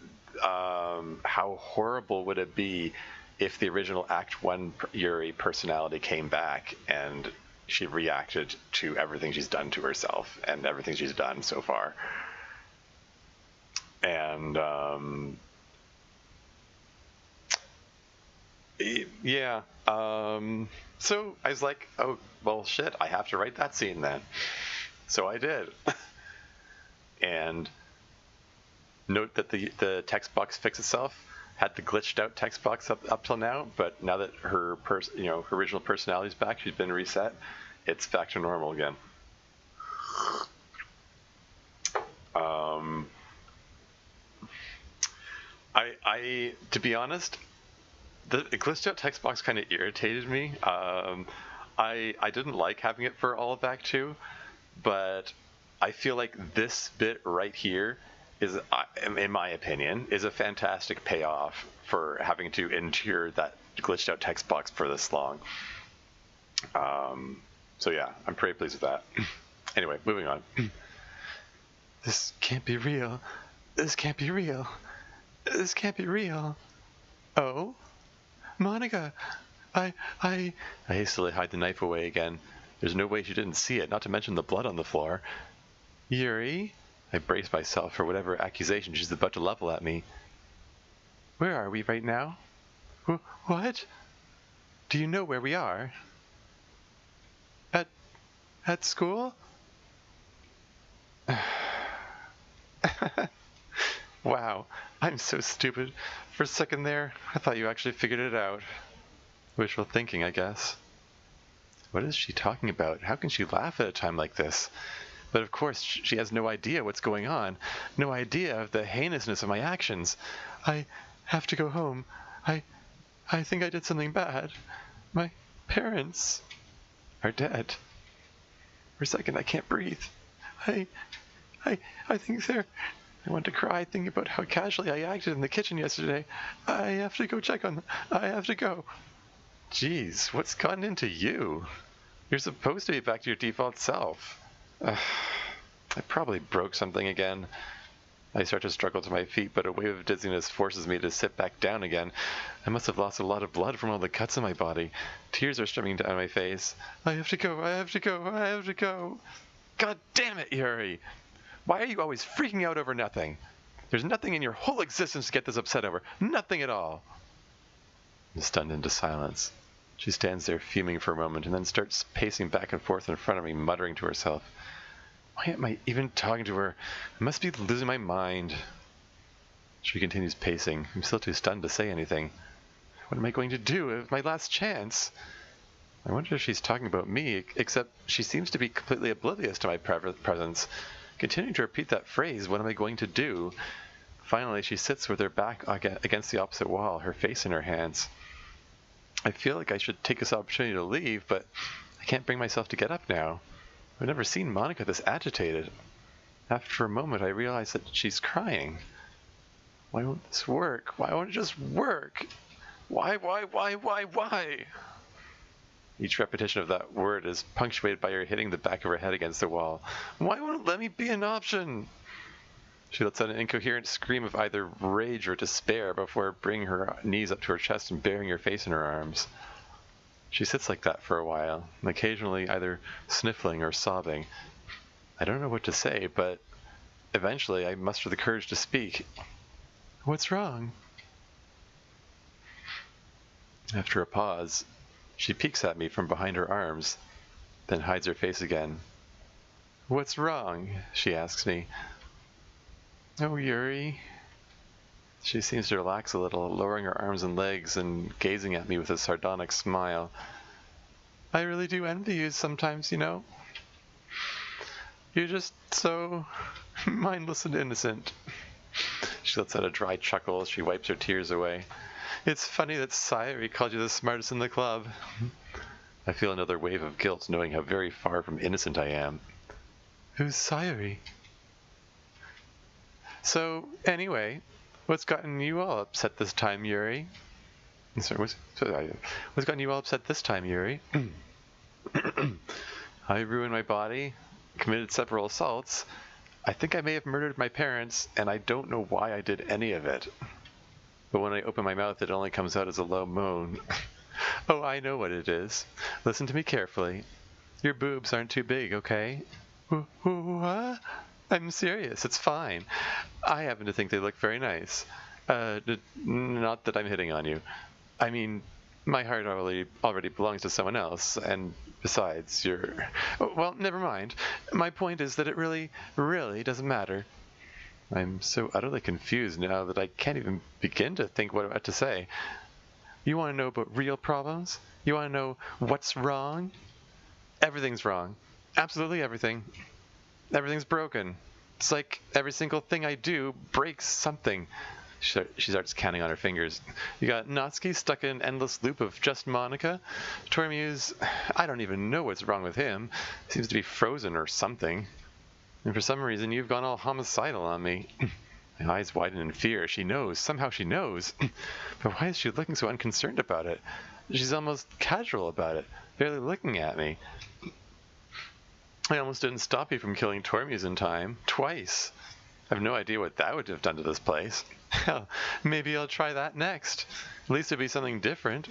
S1: how horrible would it be if the original Act 1 Yuri personality came back and she reacted to everything she's done to herself and everything she's done so far. And yeah, so I was like, oh, well, shit, I have to write that scene then. So I did. And note that the text box fixed itself. Had the glitched out text box up till now, but now that her her original personality is back, she's been reset, it's back to normal again. I to be honest, the glitched out text box kind of irritated me. I didn't like having it for all of Act 2, but I feel like this bit right here is, in my opinion, is a fantastic payoff for having to endure that glitched out text box for this long. So yeah, I'm pretty pleased with that. Anyway, moving on. This can't be real. This can't be real. This can't be real. Oh? Monica! I hastily hide the knife away again. There's no way she didn't see it, not to mention the blood on the floor. Yuri? I brace myself for whatever accusation she's about to level at me. Where are we right now? What? Do you know where we are? At school? Wow, I'm so stupid. For a second there, I thought you actually figured it out. Wishful thinking, I guess. What is she talking about? How can she laugh at a time like this? But of course, she has no idea what's going on. No idea of the heinousness of my actions. I have to go home. I think I did something bad. My parents are dead. For a second, I can't breathe. I think they're... I want to cry thinking about how casually I acted in the kitchen yesterday. I have to go check on them. I have to go. Jeez, what's gotten into you? You're supposed to be back to your default self. I probably broke something again. I start to struggle to my feet, but a wave of dizziness forces me to sit back down again. I must have lost a lot of blood from all the cuts in my body. Tears are streaming down my face. I have to go. I have to go. I have to go. God damn it, Yuri! Why are you always freaking out over nothing? There's nothing in your whole existence to get this upset over. Nothing at all. I'm stunned into silence. She stands there fuming for a moment and then starts pacing back and forth in front of me, muttering to herself. Why am I even talking to her? I must be losing my mind. She continues pacing. I'm still too stunned to say anything. What am I going to do? It's my last chance. I wonder if she's talking about me, except she seems to be completely oblivious to my presence. Continuing to repeat that phrase, what am I going to do? Finally, she sits with her back against the opposite wall, her face in her hands. I feel like I should take this opportunity to leave, but I can't bring myself to get up now. I've never seen Monica this agitated. After a moment, I realize that she's crying. Why won't this work? Why won't it just work? Why? Each repetition of that word is punctuated by her hitting the back of her head against the wall. Why won't it let me be an option? She lets out an incoherent scream of either rage or despair before bringing her knees up to her chest and burying her face in her arms. She sits like that for a while, occasionally either sniffling or sobbing. I don't know what to say, but eventually I muster the courage to speak. What's wrong? After a pause, she peeks at me from behind her arms, then hides her face again. What's wrong? She asks me. Oh, Yuri. She seems to relax a little, lowering her arms and legs and gazing at me with a sardonic smile. I really do envy you sometimes, you know. You're just so mindless and innocent. She lets out a dry chuckle as she wipes her tears away. It's funny that Sayuri called you the smartest in the club. I feel another wave of guilt knowing how very far from innocent I am. Who's Sayuri? So, anyway, what's gotten you all upset this time, Yuri? Sorry, what's gotten you all upset this time, Yuri? I ruined my body, committed several assaults. I think I may have murdered my parents, and I don't know why I did any of it. But when I open my mouth, it only comes out as a low moan. Oh, I know what it is. Listen to me carefully. Your boobs aren't too big, okay? What? I'm serious. It's fine. I happen to think they look very nice. Not that I'm hitting on you. I mean, my heart already belongs to someone else, and besides, you're... Oh, well, never mind. My point is that it really, really doesn't matter. I'm so utterly confused now that I can't even begin to think what I'm about to say. You want to know about real problems? You want to know what's wrong? Everything's wrong. Absolutely everything. Everything's broken. It's like every single thing I do breaks something. She starts counting on her fingers. You got Natsuki stuck in an endless loop of just Monica. Tormiu's... I don't even know what's wrong with him. Seems to be frozen or something. And for some reason, you've gone all homicidal on me. My eyes widen in fear. She knows. Somehow she knows. But why is she looking so unconcerned about it? She's almost casual about it, barely looking at me. I almost didn't stop you from killing Tormius in time. Twice. I have no idea what that would have done to this place. Hell, maybe I'll try that next. At least it'd be something different.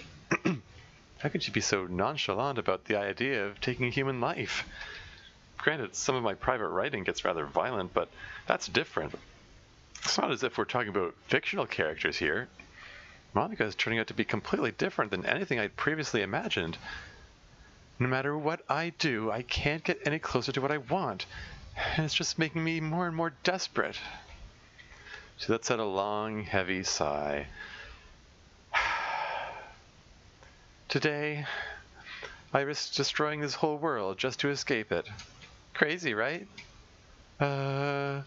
S1: How could you be so nonchalant about the idea of taking human life? Granted, some of my private writing gets rather violent, but that's different. It's not as if we're talking about fictional characters here. Monica is turning out to be completely different than anything I'd previously imagined. No matter what I do, I can't get any closer to what I want, and it's just making me more and more desperate. She lets out a long, heavy sigh. Today, I risked destroying this whole world just to escape it. Crazy, right? At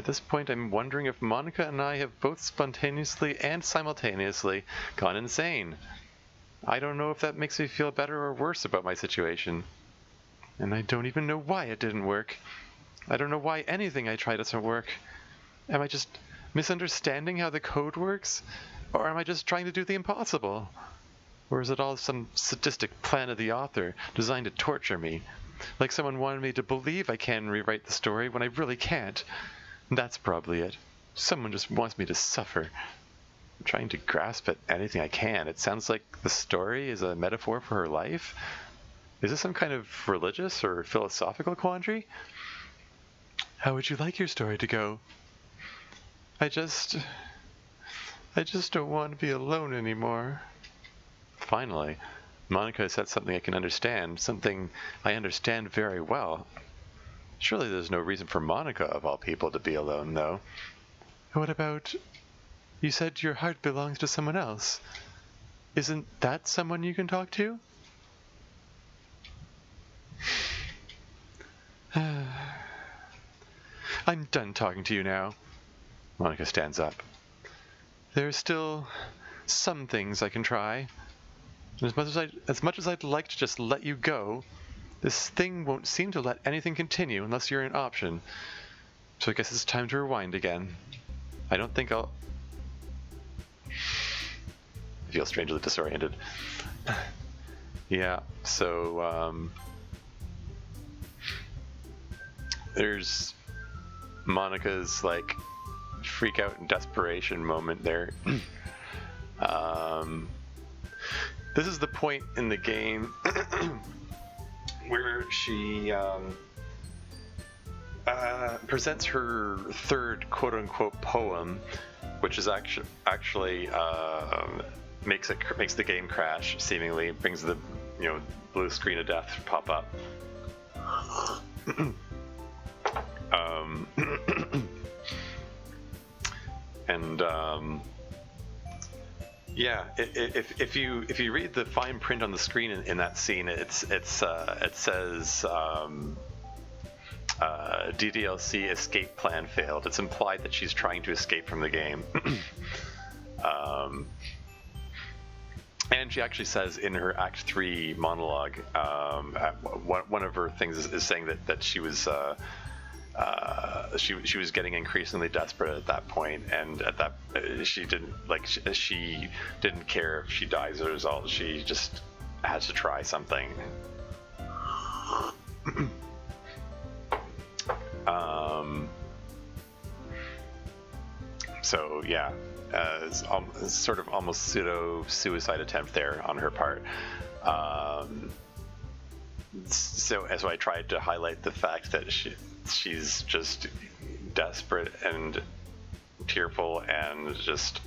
S1: this point, I'm wondering if Monica and I have both spontaneously and simultaneously gone insane. I don't know if that makes me feel better or worse about my situation. And I don't even know why it didn't work. I don't know why anything I try doesn't work. Am I just misunderstanding how the code works? Or am I just trying to do the impossible? Or is it all some sadistic plan of the author designed to torture me? Like someone wanted me to believe I can rewrite the story when I really can't. That's probably it. Someone just wants me to suffer. I'm trying to grasp at anything I can. It sounds like the story is a metaphor for her life. Is this some kind of religious or philosophical quandary? How would you like your story to go? I just don't want to be alone anymore. Finally, Monica said something I can understand, something I understand very well. Surely there's no reason for Monica, of all people, to be alone, though. What about... You said your heart belongs to someone else. Isn't that someone you can talk to? I'm done talking to you now. Monica stands up. There are still some things I can try. As much as I'd like to just let you go, this thing won't seem to let anything continue unless you're an option. So I guess it's time to rewind again. I don't think I'll... I feel strangely disoriented. Yeah, so there's Monica's like freak out and desperation moment there. This is the point in the game where she presents her third quote-unquote poem, which is actually makes the game crash, seemingly brings the blue screen of death pop up. And yeah, if you read the fine print on the screen in that scene, it says DDLC escape plan failed. It's implied that she's trying to escape from the game. And she actually says in her Act 3 monologue, one of her things is saying that she was she was getting increasingly desperate at that point, and at that she didn't care if she dies as a result. She just has to try something. So yeah, it's sort of almost pseudo suicide attempt there on her part. So I tried to highlight the fact that she's just desperate and tearful and just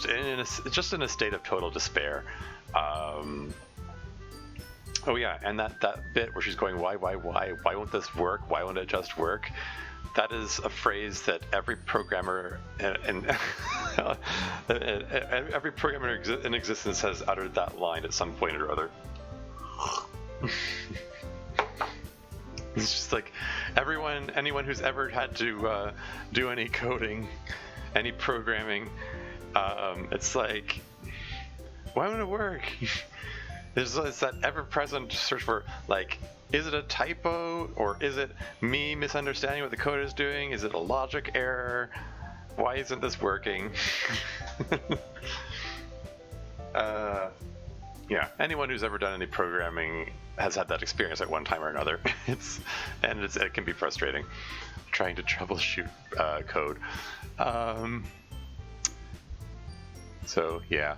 S1: in a state of total despair. Oh yeah, and that bit where she's going, why won't this work? Why won't it just work? That is a phrase that every programmer and every programmer in existence has uttered that line at some point or other. It's just like anyone who's ever had to do any coding, any programming, it's like, why won't it work? There's that ever-present search for, like, is it a typo, or is it me misunderstanding what the code is doing? Is it a logic error? Why isn't this working? Yeah, anyone who's ever done any programming has had that experience at one time or another. It can be frustrating trying to troubleshoot code. So yeah.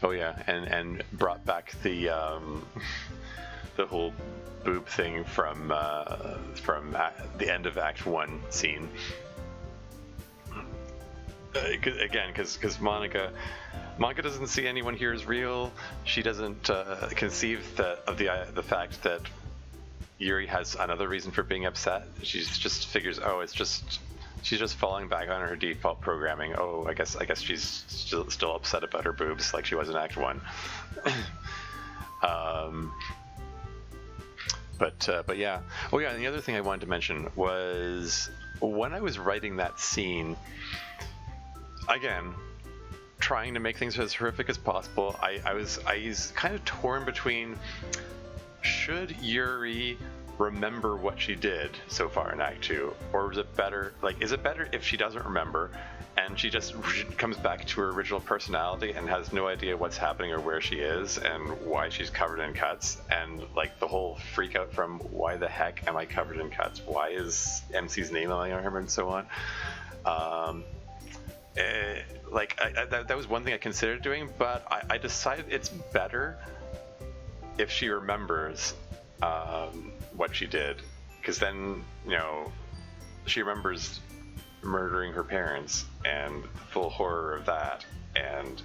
S1: Oh yeah, and brought back the whole boob thing from the end of Act 1 scene. Again, because Monica doesn't see anyone here as real. She doesn't conceive of the fact that Yuri has another reason for being upset. She just figures, she's just falling back on her default programming. Oh, I guess she's still upset about her boobs like she was in Act 1. But yeah. Oh yeah, and the other thing I wanted to mention was when I was writing that scene, again, trying to make things as horrific as possible, I was kind of torn between, should Yuri remember what she did so far in Act 2, or is it better if she doesn't remember and she just comes back to her original personality and has no idea what's happening or where she is and why she's covered in cuts, and like the whole freak out from why the heck am I covered in cuts, why is MC's name on my arm, and so on. That was one thing I considered doing, but I decided it's better if she remembers what she did, because then she remembers murdering her parents and the full horror of that, and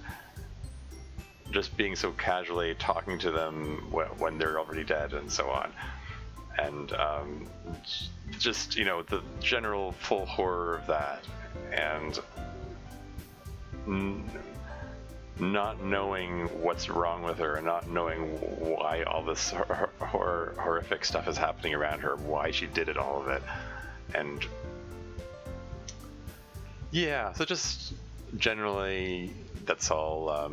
S1: just being so casually talking to them when they're already dead and so on, and just the general full horror of that, and not knowing what's wrong with her, and not knowing why all this horrific stuff is happening around her, why she did all of it. And yeah, so just generally, that's all,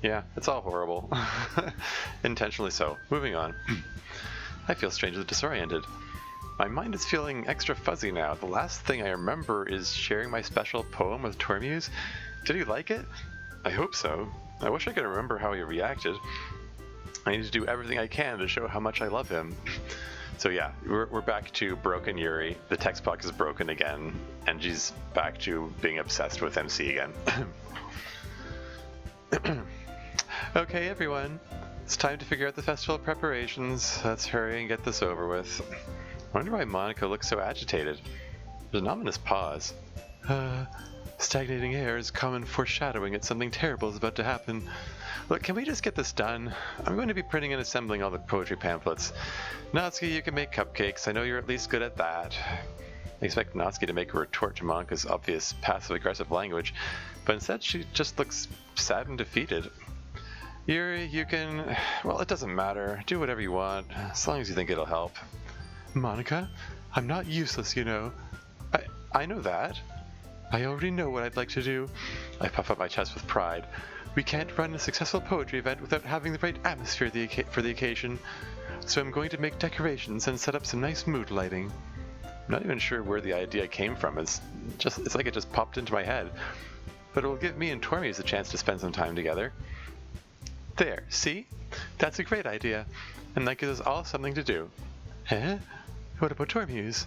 S1: yeah, it's all horrible. Intentionally so. Moving on. I feel strangely disoriented. My mind is feeling extra fuzzy now. The last thing I remember is sharing my special poem with Tormuse. Did he like it? I hope so. I wish I could remember how he reacted. I need to do everything I can to show how much I love him. So yeah, we're back to broken Yuri. The text block is broken again, and she's back to being obsessed with MC again. Okay, everyone. It's time to figure out the festival preparations. Let's hurry and get this over with. I wonder why Monica looks so agitated. There's an ominous pause. Stagnating air is common foreshadowing that something terrible is about to happen. Look, can we just get this done? I'm going to be printing and assembling all the poetry pamphlets. Natsuki, you can make cupcakes. I know you're at least good at that. I expect Natsuki to make a retort to Monica's obvious passive-aggressive language, but instead she just looks sad and defeated. Yuri, you can... well, it doesn't matter. Do whatever you want, as long as you think it'll help. Monica, I'm not useless, you know. I know that. I already know what I'd like to do. I puff up my chest with pride. We can't run a successful poetry event without having the right atmosphere for the occasion. So I'm going to make decorations and set up some nice mood lighting. I'm not even sure where the idea came from. It's like it just popped into my head. But it will give me and Tormuse a chance to spend some time together. There, see? That's a great idea. And that gives us all something to do. Huh? What about Tormuse?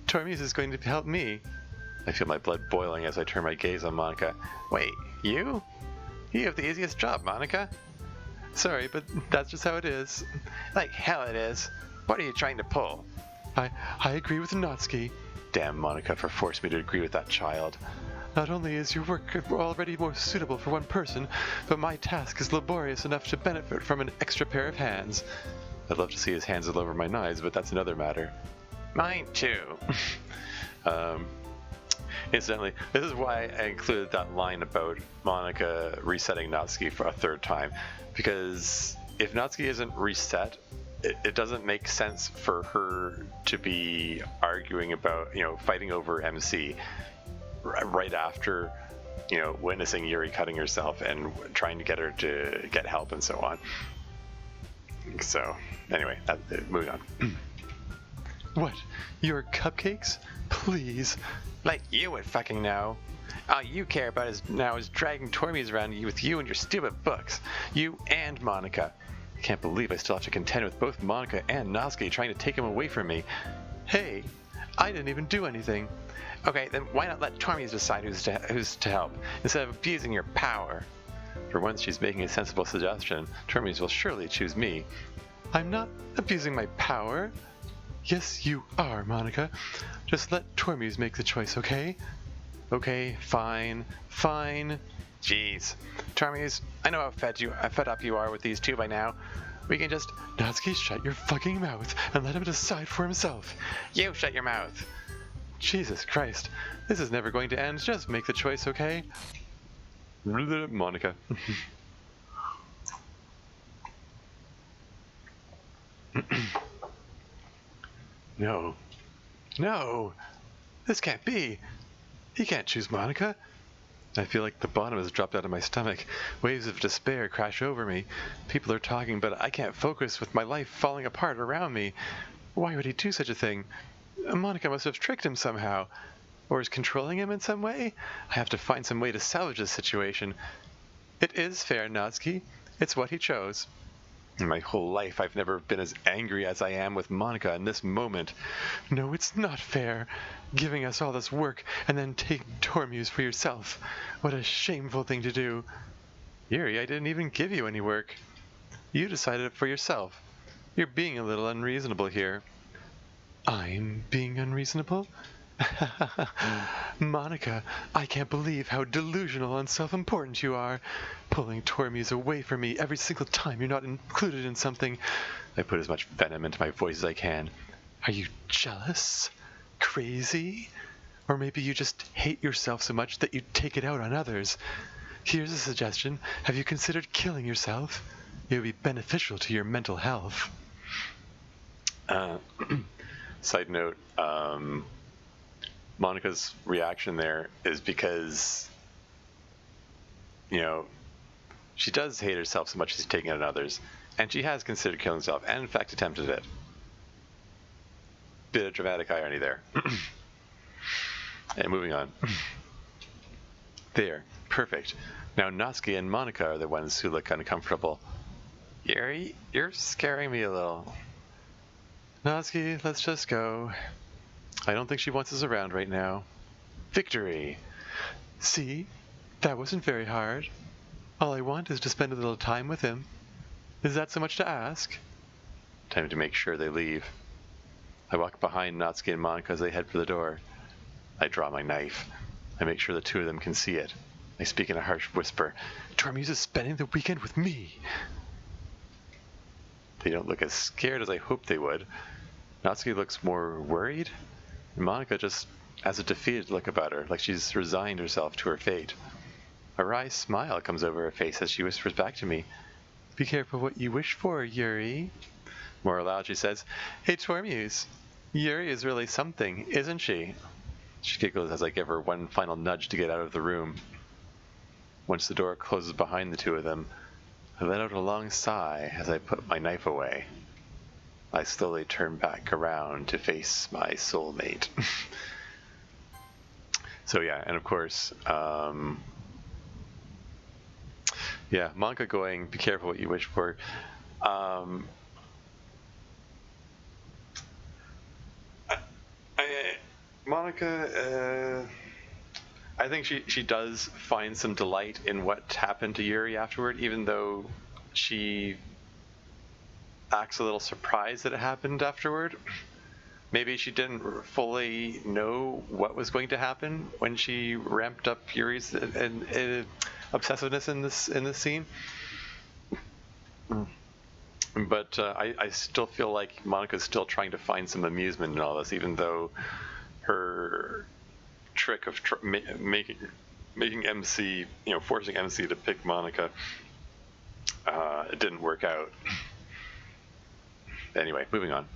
S1: Tormuse is going to help me. I feel my blood boiling as I turn my gaze on Monica. Wait, you? You have the easiest job, Monica. Sorry, but that's just how it is. Like hell it is. What are you trying to pull? I agree with Natsuki. Damn Monica for forcing me to agree with that child. Not only is your work already more suitable for one person, but my task is laborious enough to benefit from an extra pair of hands. I'd love to see his hands all over my knives, but that's another matter. Mine too. Incidentally, this is why I included that line about Monica resetting Natsuki for a third time, because if Natsuki isn't reset, it doesn't make sense for her to be arguing about, fighting over MC right after, witnessing Yuri cutting herself and trying to get her to get help and so on. So, anyway, moving on. What? Your cupcakes? Please. Like you would fucking know. All you care about is dragging Tormuse around with you and your stupid books. You and Monica. I can't believe I still have to contend with both Monica and Natsuki trying to take him away from me. Hey, I didn't even do anything. Okay, then why not let Tormuse decide who's to help, instead of abusing your power? For once she's making a sensible suggestion, Tormuse will surely choose me. I'm not abusing my power. Yes, you are, Monica. Just let Tormuse make the choice, okay? Okay, fine. Jeez. Tormuse, I know how fed up you are with these two by now. We can just... Natsuki, shut your fucking mouth and let him decide for himself. You shut your mouth. Jesus Christ. This is never going to end. Just make the choice, okay? Monica. No. This can't be. He can't choose Monica. I feel like the bottom has dropped out of my stomach. Waves of despair crash over me. People are talking, but I can't focus with my life falling apart around me. Why would he do such a thing? Monica must have tricked him somehow. Or is controlling him in some way? I have to find some way to salvage this situation. It is fair, Natsuki. It's what he chose. In my whole life, I've never been as angry as I am with Monica in this moment. No, it's not fair. Giving us all this work and then taking Tormuse for yourself. What a shameful thing to do. Yuri, I didn't even give you any work. You decided it for yourself. You're being a little unreasonable here. I'm being unreasonable? Monica, I can't believe how delusional and self-important you are. Pulling Tormuse away from me every single time you're not included in something. I put as much venom into my voice as I can. Are you jealous? Crazy? Or maybe you just hate yourself so much that you take it out on others. Here's a suggestion. Have you considered killing yourself? It would be beneficial to your mental health. Side note, Monica's reaction there is because, she does hate herself so much she's taking it on others, and she has considered killing herself, and in fact attempted it. bit of dramatic irony there. And moving on. There, perfect. Now Natsuki and Monika are the ones who look uncomfortable. Yuri, you're scaring me a little. Natsuki, let's just go. I don't think she wants us around right now. Victory! See? That wasn't very hard. All I want is to spend a little time with him. Is that so much to ask? Time to make sure they leave. I walk behind Natsuki and Monika as they head for the door. I draw my knife. I make sure the two of them can see it. I speak in a harsh whisper. Tormuse is spending the weekend with me. They don't look as scared as I hoped they would. Natsuki looks more worried. And Monika just has a defeated look about her, like she's resigned herself to her fate. A wry smile comes over her face as she whispers back to me. Be careful what you wish for, Yuri. More aloud she says, Hey Tormuse, Yuri is really something, isn't she? She giggles as I give her one final nudge to get out of the room. Once the door closes behind the two of them, I let out a long sigh as I put my knife away. I slowly turn back around to face my soulmate. So yeah, and of course, yeah, Monika going, be careful what you wish for. Monika, I think she does find some delight in what happened to Yuri afterward, even though she acts a little surprised that it happened afterward. Maybe she didn't fully know what was going to happen when she ramped up Yuri's obsessiveness in this scene. But I still feel like Monica's still trying to find some amusement in all this, even though her trick of making MC, forcing MC to pick Monika, it didn't work out. Anyway, moving on.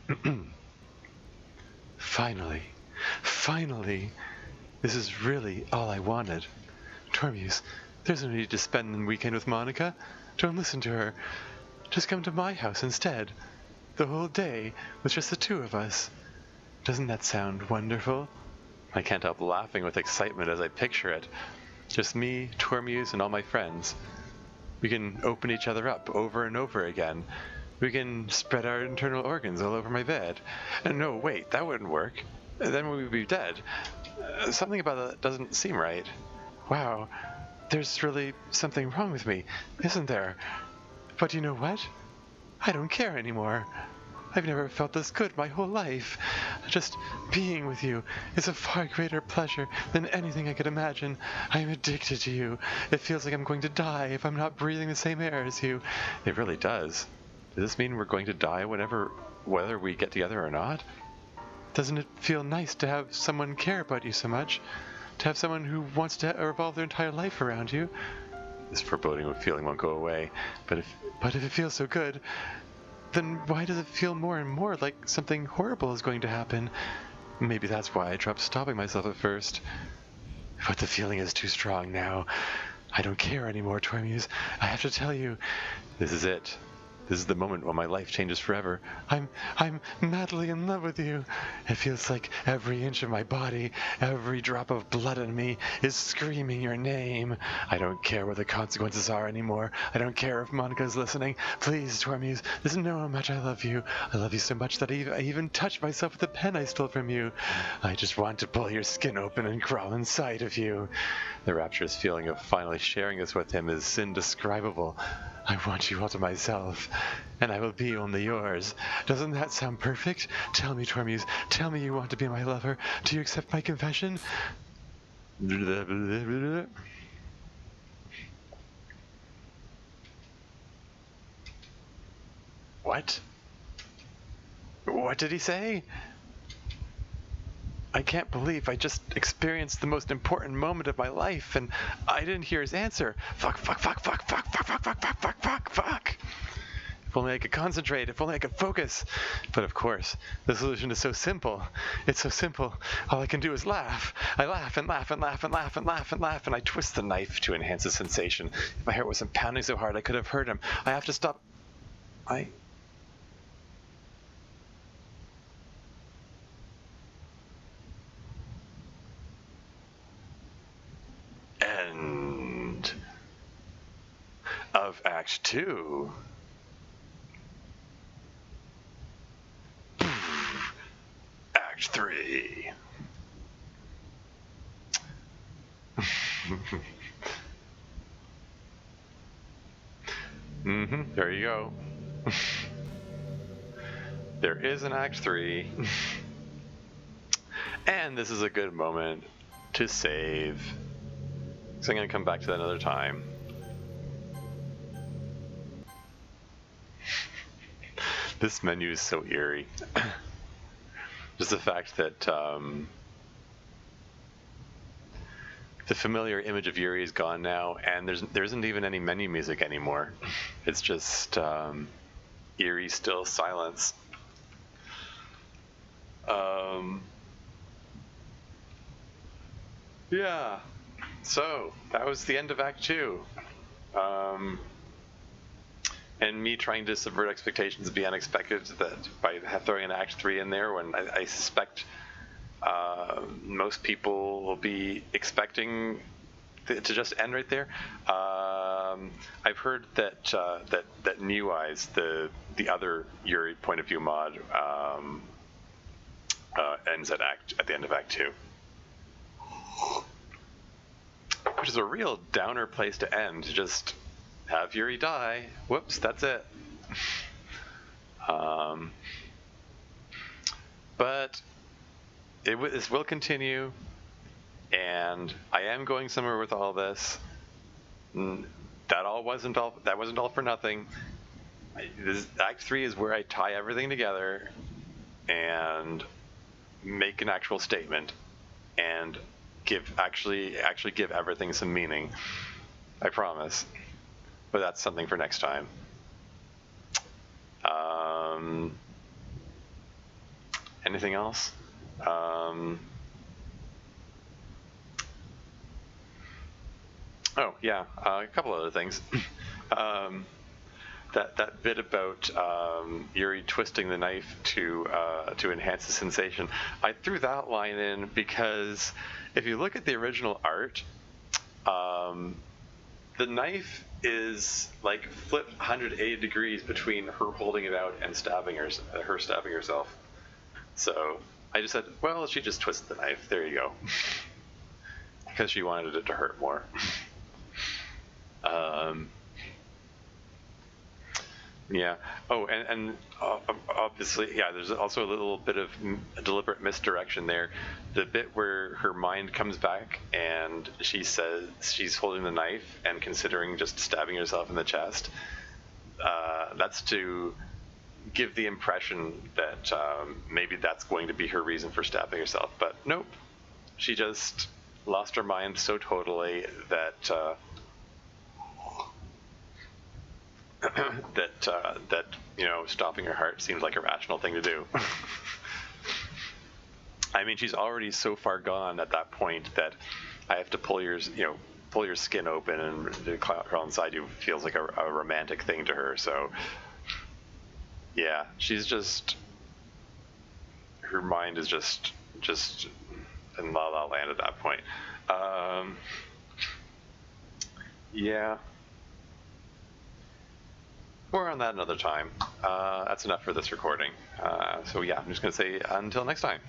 S1: Finally, this is really all I wanted. Tormuse, there's no need to spend the weekend with Monika. Don't listen to her. Just come to my house instead. The whole day with just the two of us. Doesn't that sound wonderful? I can't help laughing with excitement as I picture it. Just me, Tormuse, and all my friends. We can open each other up over and over again. We can spread our internal organs all over my bed. No, wait, that wouldn't work. Then we would be dead. Something about that doesn't seem right. Wow, there's really something wrong with me, isn't there? But you know what? I don't care anymore. I've never felt this good my whole life. Just being with you is a far greater pleasure than anything I could imagine. I am addicted to you. It feels like I'm going to die if I'm not breathing the same air as you. It really does. Does this mean we're going to die whether we get together or not? Doesn't it feel nice to have someone care about you so much? To have someone who wants to revolve their entire life around you? This foreboding feeling won't go away. But if it feels so good, then why does it feel more and more like something horrible is going to happen? Maybe that's why I dropped stopping myself at first. But the feeling is too strong now. I don't care anymore, Tormuse. I have to tell you, this is it. This is the moment when my life changes forever. I'm madly in love with you. It feels like every inch of my body, every drop of blood in me is screaming your name. I don't care what the consequences are anymore. I don't care if Monika's listening. Please, Tormuse, just know how much I love you. I love you so much that I even touched myself with the pen I stole from you. I just want to pull your skin open and crawl inside of you. The rapturous feeling of finally sharing this with him is indescribable. I want you all to myself, and I will be only yours. Doesn't that sound perfect? Tell me, Tormuse, tell me you want to be my lover. Do you accept my confession? What? What did he say? I can't believe I just experienced the most important moment of my life, and I didn't hear his answer. Fuck. If only I could concentrate, if only I could focus. But of course, the solution is so simple. It's so simple. All I can do is laugh. I laugh and laugh and laugh and laugh and laugh and laugh, and I twist the knife to enhance the sensation. If my heart wasn't pounding so hard, I could have heard him. I have to stop. of Act 2. Act 3. There you go. There is an Act 3. And this is a good moment to save. So I'm going to come back to that another time. This menu is so eerie. Just the fact that the familiar image of Yuri is gone now, and there isn't even any menu music anymore. It's just eerie, still silence. Yeah, so that was the end of Act 2. And me trying to subvert expectations and be unexpected that by throwing an Act 3 in there when I suspect most people will be expecting to just end right there. I've heard that that New Eyes, the other Yuri point of view mod, ends at the end of Act 2. Which is a real downer place to end. Just have Yuri die. Whoops, that's it. But this will continue, and I am going somewhere with all this. That wasn't all for nothing. Act 3 is where I tie everything together and make an actual statement and actually give everything some meaning. I promise. But that's something for next time. Anything else? Oh yeah, a couple other things. That bit about Yuri twisting the knife to enhance the sensation. I threw that line in because if you look at the original art, the knife is like flipped 180 degrees between her holding it out and her stabbing herself. So I just said, well, she just twisted the knife. There you go. Because she wanted it to hurt more. Yeah. Oh, and obviously, yeah, there's also a little bit of deliberate misdirection there. The bit where her mind comes back and she says she's holding the knife and considering just stabbing herself in the chest, that's to give the impression that maybe that's going to be her reason for stabbing herself. But nope. She just lost her mind so totally that that stopping her heart seems like a rational thing to do. I mean, she's already so far gone at that point that I have to pull your skin open and crawl inside you feels like a romantic thing to her. So yeah, she's just, her mind is just in La La Land at that point. Yeah. More on that another time. That's enough for this recording. So yeah, I'm just going to say until next time.